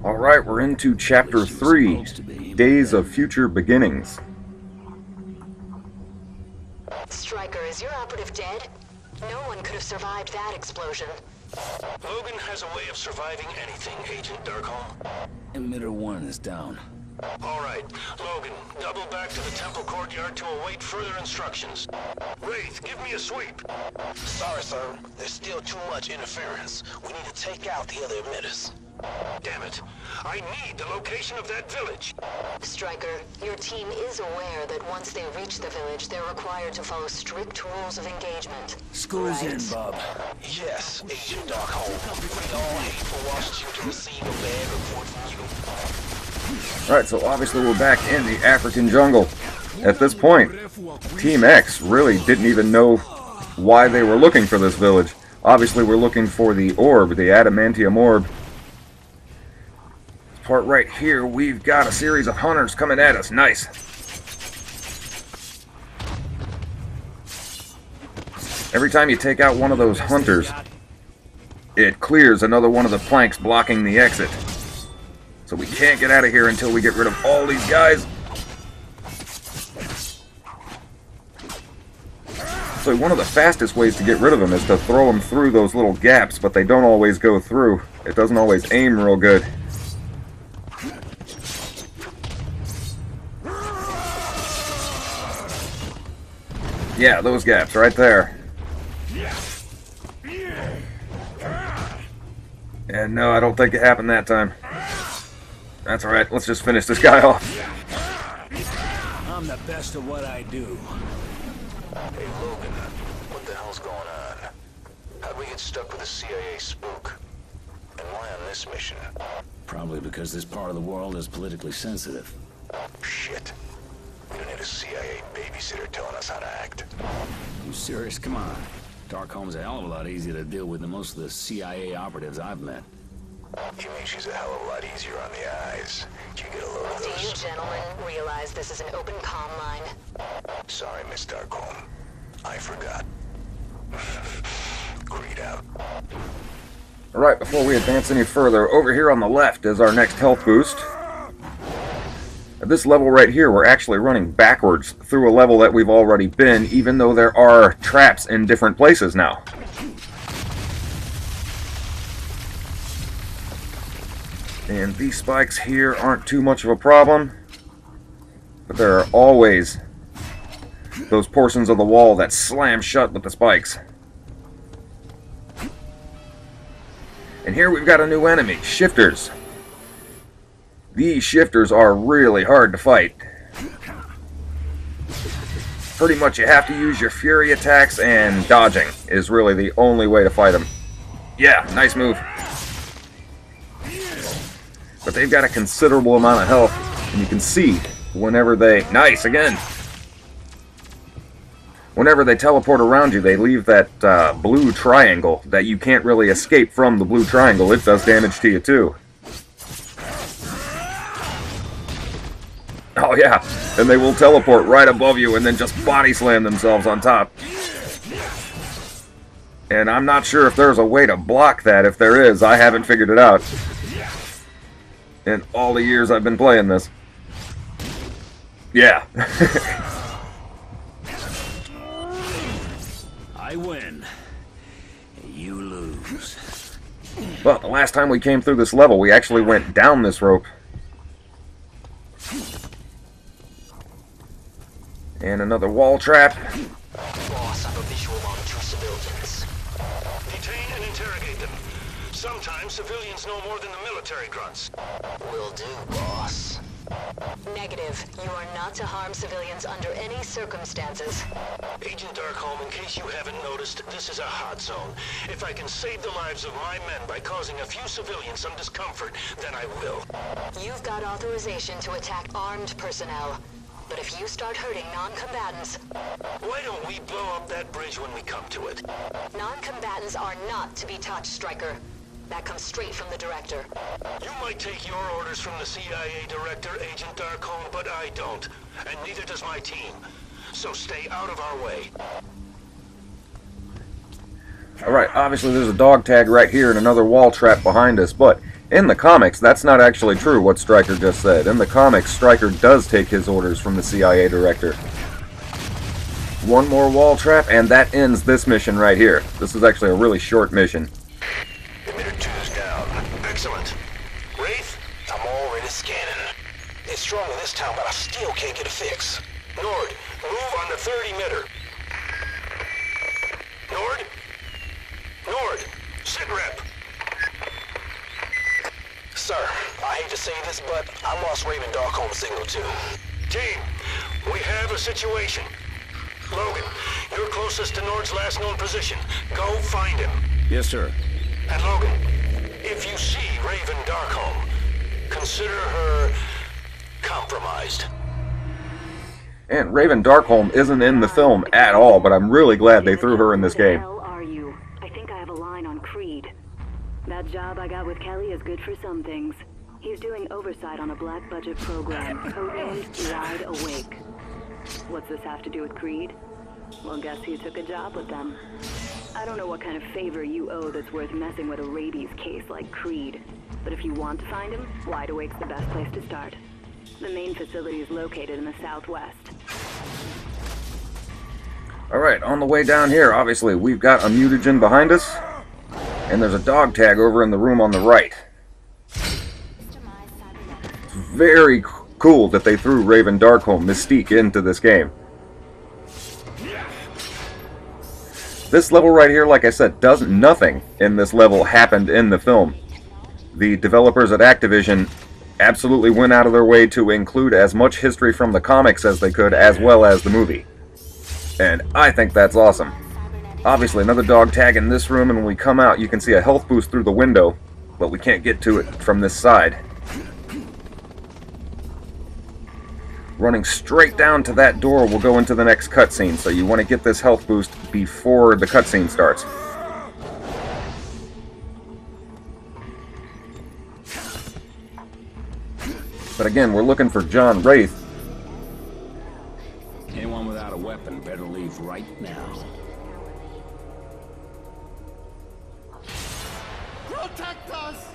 Alright, we're into Chapter 3, Days of Future Beginnings. Stryker, is your operative dead? No one could have survived that explosion. Logan has a way of surviving anything, Agent Darkholm. Emitter 1 is down. Alright, Logan, double back to the temple courtyard to await further instructions. Wraith, give me a sweep. Sorry, sir. There's still too much interference. We need to take out the other emitters. Damn it. I need the location of that village. Stryker, your team is aware that once they reach the village, they're required to follow strict rules of engagement. School's in, Bob. Yes, Agent Darkholm. We'd all hate for Washington to receive a bad report from you. Alright, so obviously we're back in the African jungle. At this point, Team X really didn't even know why they were looking for this village. Obviously we're looking for the orb, the adamantium orb. Part right here, we've got a series of hunters coming at us. Nice. Every time you take out one of those hunters, it clears another one of the planks blocking the exit. So we can't get out of here until we get rid of all these guys. So one of the fastest ways to get rid of them is to throw them through those little gaps, but they don't always go through. It doesn't always aim real good. Yeah, those gaps right there. And no, I don't think it happened that time. That's alright, let's just finish this guy off. I'm the best at what I do. Hey, Logan, what the hell's going on? How'd we get stuck with a CIA spook? And why on this mission? Probably because this part of the world is politically sensitive. Shit. We don't need a CIA babysitter telling us how to act. You serious? Come on. Darkholm's a hell of a lot easier to deal with than most of the CIA operatives I've met. You mean she's a hell of a lot easier on the eyes? You get a load of Do you those. gentlemen realize this is an open comm line? Sorry, Miss Darkholm. I forgot. Greed out. Alright, before we advance any further, over here on the left is our next health boost. At this level right here, we're actually running backwards through a level that we've already been, even though there are traps in different places now. And these spikes here aren't too much of a problem, but there are always those portions of the wall that slam shut with the spikes. And here we've got a new enemy, shifters. These shifters are really hard to fight. Pretty much you have to use your fury attacks, and dodging is really the only way to fight them. Yeah, nice move. But they've got a considerable amount of health, and you can see whenever they... Nice, again! Whenever they teleport around you, they leave that blue triangle that you can't really escape from the blue triangle. It does damage to you, too. Oh yeah, and they will teleport right above you and then just body slam themselves on top. And I'm not sure if there's a way to block that. If there is, I haven't figured it out in all the years I've been playing this. Yeah. I win. You lose. Well, the last time we came through this level, we actually went down this rope. And another wall trap. Boss, I have a visual on 2 civilians. Detain and interrogate them. Sometimes civilians know more than the military grunts. Will do, boss. Negative. You are not to harm civilians under any circumstances. Agent Darkholm, in case you haven't noticed, this is a hot zone. If I can save the lives of my men by causing a few civilians some discomfort, then I will. You've got authorization to attack armed personnel. But if you start hurting non-combatants... Why don't we blow up that bridge when we come to it? Non-combatants are not to be touched, Stryker. That comes straight from the director. You might take your orders from the CIA director, Agent Darkholm, but I don't. And neither does my team. So stay out of our way. Alright, obviously there's a dog tag right here and another wall trap behind us, but In the comics, that's not actually true, what Stryker just said. In the comics, Stryker does take his orders from the CIA director. One more wall trap, and that ends this mission right here. This is actually a really short mission. Emitter 2's down. Excellent. Wraith? I'm already scanning. It's strong in this town, but I still can't get a fix. Nord, move on the third emitter. Nord? Nord, sit rep. Sir, I hate to say this, but I lost Raven Darkholm's signal too. Team, we have a situation. Logan, you're closest to Nord's last known position. Go find him. Yes, sir. And Logan, if you see Raven Darkholm, consider her compromised. And Raven Darkholm isn't in the film at all, but I'm really glad they threw her in this game. Who the hell are you? I think I have a line on Creed. That job I got with Kelly is good for some things. He's doing oversight on a black budget program, codenamed Wideawake. What's this have to do with Creed? Well, guess who took a job with them? I don't know what kind of favor you owe that's worth messing with a rabies case like Creed. But if you want to find him, Wideawake's the best place to start. The main facility is located in the southwest. Alright, on the way down here, obviously, we've got a mutagen behind us. And there's a dog tag over in the room on the right. It's very cool that they threw Raven Darkholm Mystique into this game. This level right here, like I said, nothing in this level happened in the film. The developers at Activision absolutely went out of their way to include as much history from the comics as they could, as well as the movie. And I think that's awesome. Obviously, another dog tag in this room, and when we come out, you can see a health boost through the window, but we can't get to it from this side. Running straight down to that door will go into the next cutscene, so you want to get this health boost before the cutscene starts. But again, we're looking for John Wraith. Anyone without a weapon better leave right now. Protect us!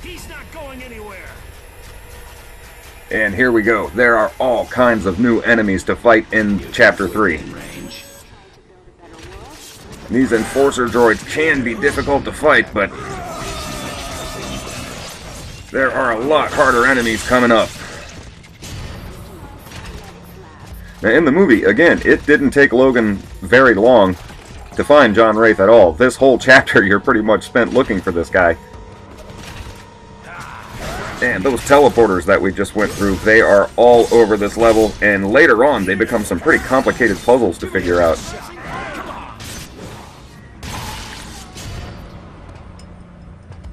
He's not going anywhere. And here we go. There are all kinds of new enemies to fight in Chapter 3. These Enforcer droids can be difficult to fight, but there are a lot harder enemies coming up. Now, in the movie, again, it didn't take Logan very long to find John Wraith at all. This whole chapter, you're pretty much spent looking for this guy. And those teleporters that we just went through, they are all over this level, and later on they become some pretty complicated puzzles to figure out.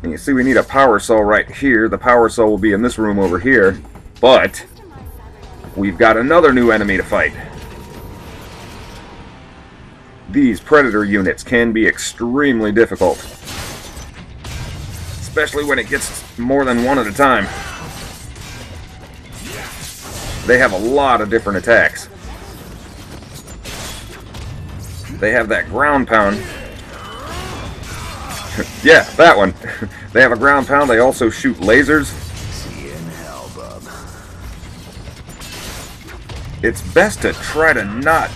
And you see we need a power cell right here. The power cell will be in this room over here, but we've got another new enemy to fight. These Predator units can be extremely difficult, especially when it gets more than one at a time. They have a lot of different attacks. They have that ground pound. Yeah, that one. They have a ground pound. They also shoot lasers. See you in hell, bub. It's best to try to not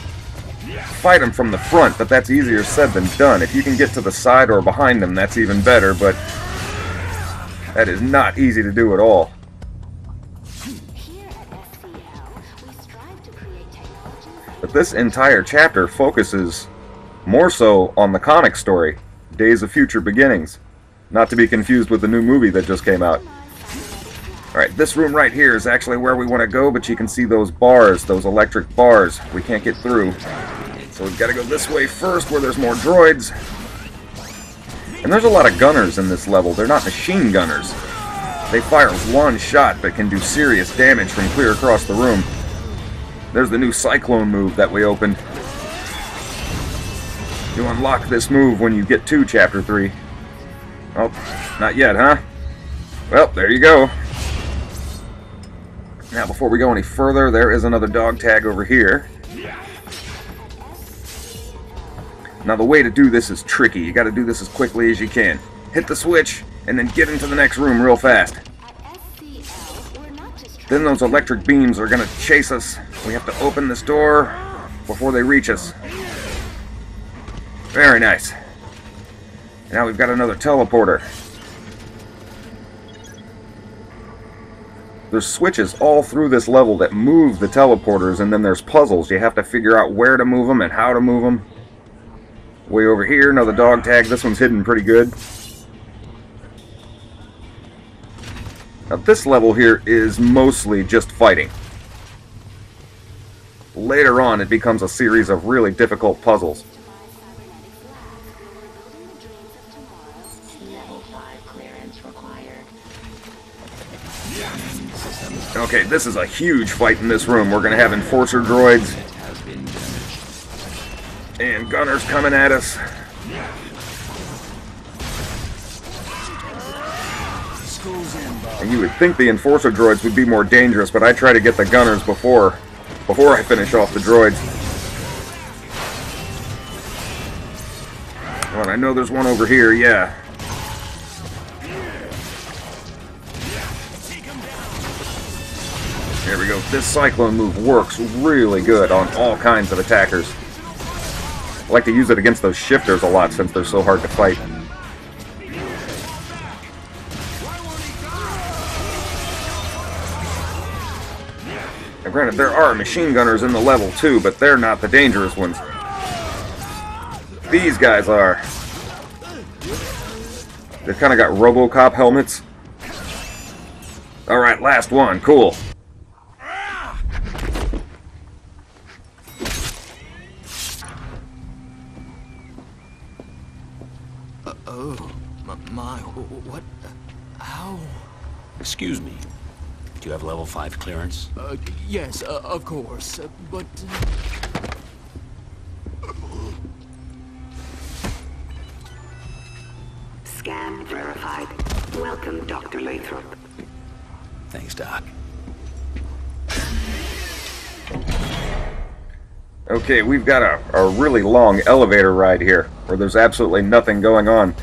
fight them from the front, but that's easier said than done. If you can get to the side or behind them, that's even better, but that is not easy to do at all. But this entire chapter focuses more so on the comic story, Days of Future Beginnings. Not to be confused with the new movie that just came out. Alright, this room right here is actually where we want to go, but you can see those bars, those electric bars. We can't get through. So we've got to go this way first, where there's more droids. And there's a lot of gunners in this level. They're not machine gunners. They fire one shot, but can do serious damage from clear across the room. There's the new Cyclone move that we opened. You unlock this move when you get to Chapter 3. Oh, not yet, huh? Well, there you go. Now, before we go any further, there is another dog tag over here. Now the way to do this is tricky. You gotta do this as quickly as you can. Hit the switch, and then get into the next room real fast. Then those electric beams are gonna chase us. We have to open this door before they reach us. Very nice. Now we've got another teleporter. There's switches all through this level that move the teleporters, and then there's puzzles. You have to figure out where to move them and how to move them. Way over here, another dog tag. This one's hidden pretty good. Now this level here is mostly just fighting. Later on it becomes a series of really difficult puzzles. Okay, this is a huge fight in this room. We're going to have enforcer droids and gunners coming at us. And you would think the enforcer droids would be more dangerous, but I try to get the gunners before I finish off the droids. Well, I know there's one over here, yeah. There we go. This cyclone move works really good on all kinds of attackers. I like to use it against those shifters a lot since they're so hard to fight. Now, granted, there are machine gunners in the level too, but they're not the dangerous ones. These guys are. They've kind of got RoboCop helmets. Alright, last one. Cool. What? How? Excuse me. Do you have level 5 clearance? Yes, of course, but... Scan verified. Welcome, Dr. Lathrop. Thanks, Doc. Okay, we've got a really long elevator ride here, where there's absolutely nothing going on.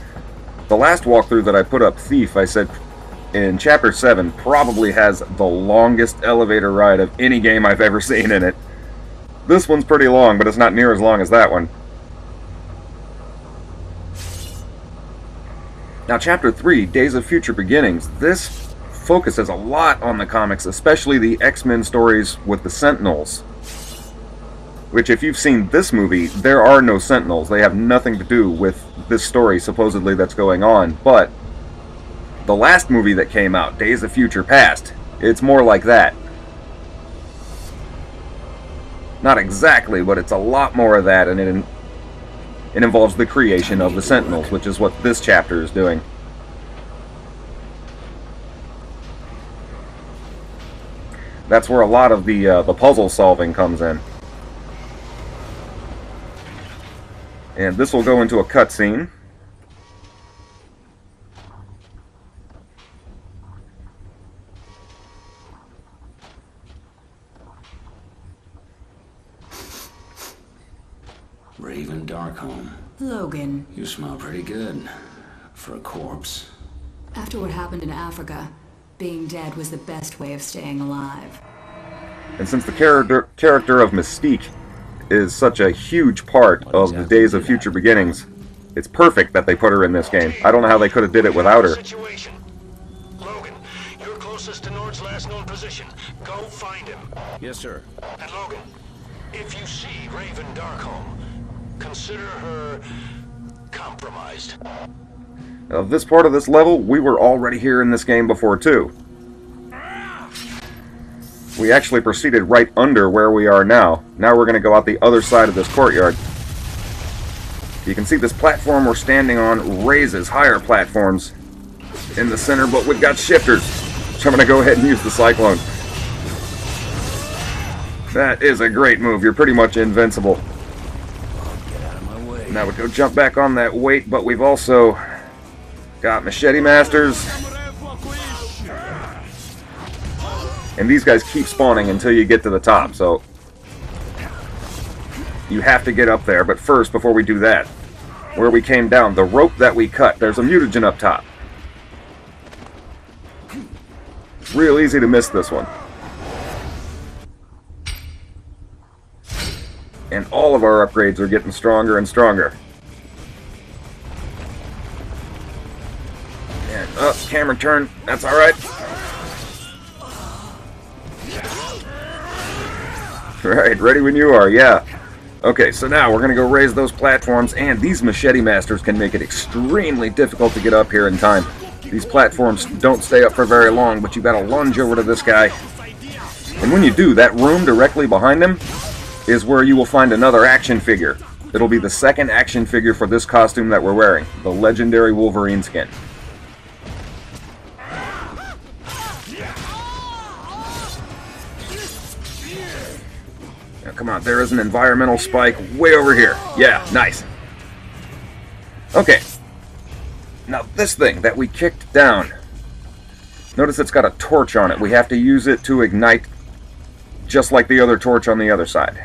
The last walkthrough that I put up, Thief, I said in Chapter 7 probably has the longest elevator ride of any game I've ever seen in it. This one's pretty long, but it's not near as long as that one. Now, Chapter 3, Days of Future Beginnings, this focuses a lot on the comics, especially the X-Men stories with the Sentinels. Which, if you've seen this movie, there are no Sentinels. They have nothing to do with this story, supposedly, that's going on. But the last movie that came out, Days of Future Past, it's more like that. Not exactly, but it's a lot more of that, and it involves the creation of the Sentinels, which is what this chapter is doing. That's where a lot of the puzzle solving comes in. And this will go into a cutscene. Raven Darkholme. Logan, You smell pretty good for a corpse. after what happened in Africa, being dead was the best way of staying alive. And since the character of Mystique is such a huge part of the Days of Future Beginnings, it's perfect that they put her in this game. I don't know how they could have did it without her. Situation. Logan, you're closest to Nord's last known position. Go find him. Yes, sir. And Logan, if you see Raven Darkholme, consider her compromised. Now, this part of this level, we were already here in this game before too. We actually proceeded right under where we are now. Now we're going to go out the other side of this courtyard. You can see this platform we're standing on raises higher platforms in the center, but we've got shifters. So I'm going to go ahead and use the Cyclone. That is a great move. You're pretty much invincible. Get out of my way. Now we go jump back on that weight, but we've also got Machete Masters. And these guys keep spawning until you get to the top, so You have to get up there, but first, before we do that, where we came down, the rope that we cut, there's a mutagen up top. Real easy to miss this one. And all of our upgrades are getting stronger and stronger. And, oh, camera turn. That's alright. Right, ready when you are, yeah. Okay, so now we're going to go raise those platforms, and these machete masters can make it extremely difficult to get up here in time. These platforms don't stay up for very long, but you gotta lunge over to this guy. And when you do, that room directly behind him is where you will find another action figure. It'll be the second action figure for this costume that we're wearing, the legendary Wolverine skin. Come on, there is an environmental spike way over here. Yeah, nice. Okay. Now this thing that we kicked down, notice it's got a torch on it. We have to use it to ignite just like the other torch on the other side.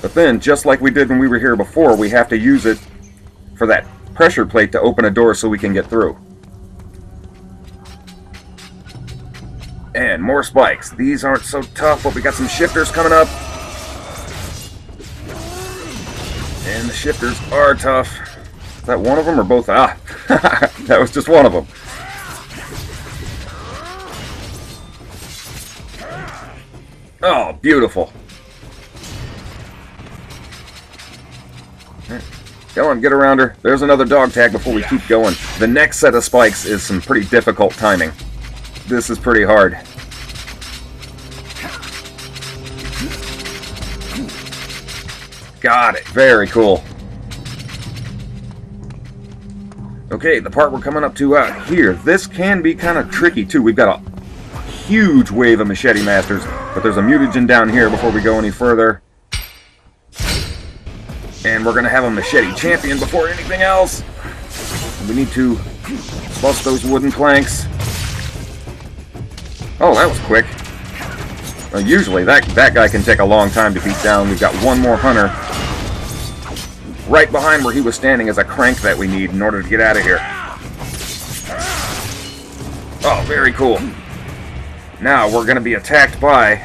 But then, just like we did when we were here before, we have to use it for that pressure plate to open a door so we can get through. And more spikes. These aren't so tough, but we got some shifters coming up. And the shifters are tough. Is that one of them or both? Ah, that was just one of them. Oh, beautiful. Go on, get around her. There's another dog tag before we keep going. The next set of spikes is some pretty difficult timing. This is pretty hard. Got it. Very cool. Okay, the part we're coming up to out here. This can be kind of tricky, too. We've got a huge wave of machete masters, but there's a mutagen down here before we go any further. And we're going to have a machete champion before anything else. We need to bust those wooden planks. Oh, that was quick. Usually that guy can take a long time to beat down. We've got one more hunter. Right behind where he was standing is a crank that we need in order to get out of here. Oh, very cool. Now we're going to be attacked by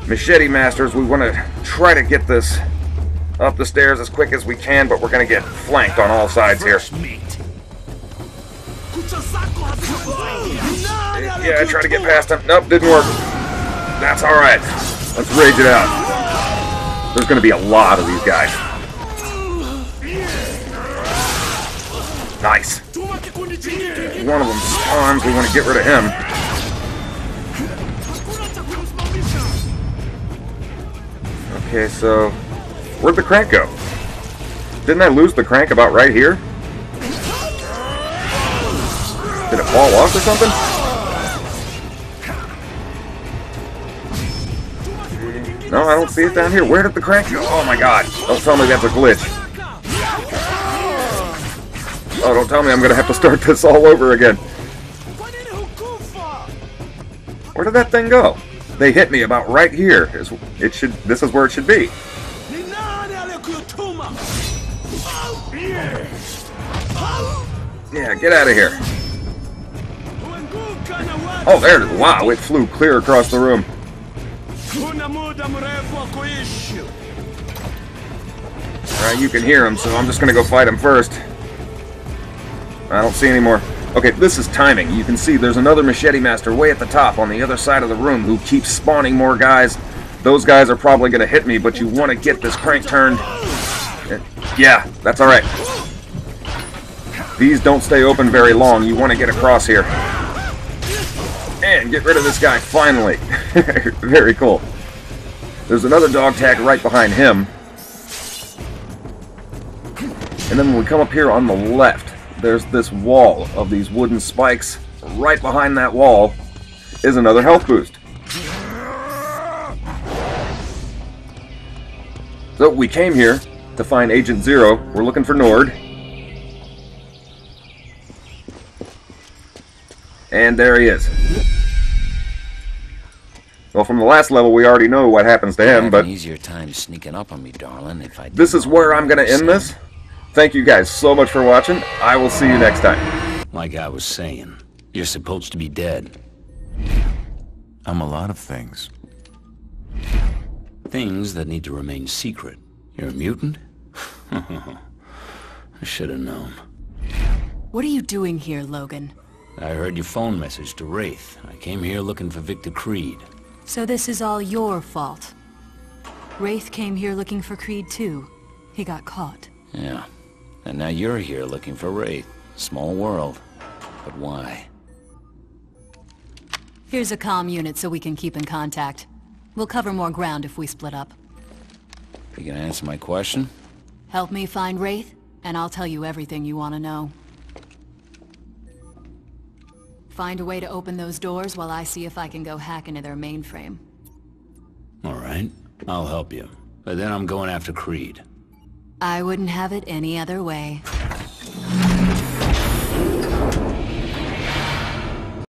machete masters. We want to try to get this up the stairs as quick as we can, but we're going to get flanked on all sides here. Yeah, I tried to get past him. Nope, didn't work. That's alright. Let's rage it out. There's going to be a lot of these guys. Nice. One of them spawns. We want to get rid of him. Okay, so where'd the crank go? Didn't I lose the crank about right here? Did it fall off or something? No, I don't see it down here. Where did the crank go? Oh my god. Don't tell me that's a glitch. Oh, don't tell me I'm going to have to start this all over again. Where did that thing go? They hit me about right here. This is where it should be. Yeah, get out of here. Oh, there it is. Wow, it flew clear across the room. Alright, you can hear him, so I'm just going to go fight him first. I don't see any more. Okay, this is timing. You can see there's another machete master way at the top on the other side of the room who keeps spawning more guys. Those guys are probably going to hit me, but you want to get this crank turned. Yeah, that's alright. These don't stay open very long. You want to get across here. And get rid of this guy, finally. Very cool. There's another dog tag right behind him. And then when we come up here on the left, there's this wall of these wooden spikes. Right behind that wall is another health boost. So we came here to find Agent Zero. We're looking for Nord. And there he is. Well, from the last level, we already know what happens to him, I'd have but an easier time sneaking up on me, darling, if I didn't this is know where what I'm going to you were end this. saying. Thank you guys so much for watching. I will see you next time. Like I was saying, you're supposed to be dead. I'm a lot of things. Things that need to remain secret. You're a mutant? I should have known. What are you doing here, Logan? I heard your phone message to Wraith. I came here looking for Victor Creed. So this is all your fault. Wraith came here looking for Creed too. He got caught. Yeah. And now you're here looking for Wraith. Small world. But why? Here's a comm unit so we can keep in contact. We'll cover more ground if we split up. You gonna answer my question? Help me find Wraith, and I'll tell you everything you want to know. Find a way to open those doors while I see if I can go hack into their mainframe. All right, I'll help you. But then I'm going after Creed. I wouldn't have it any other way.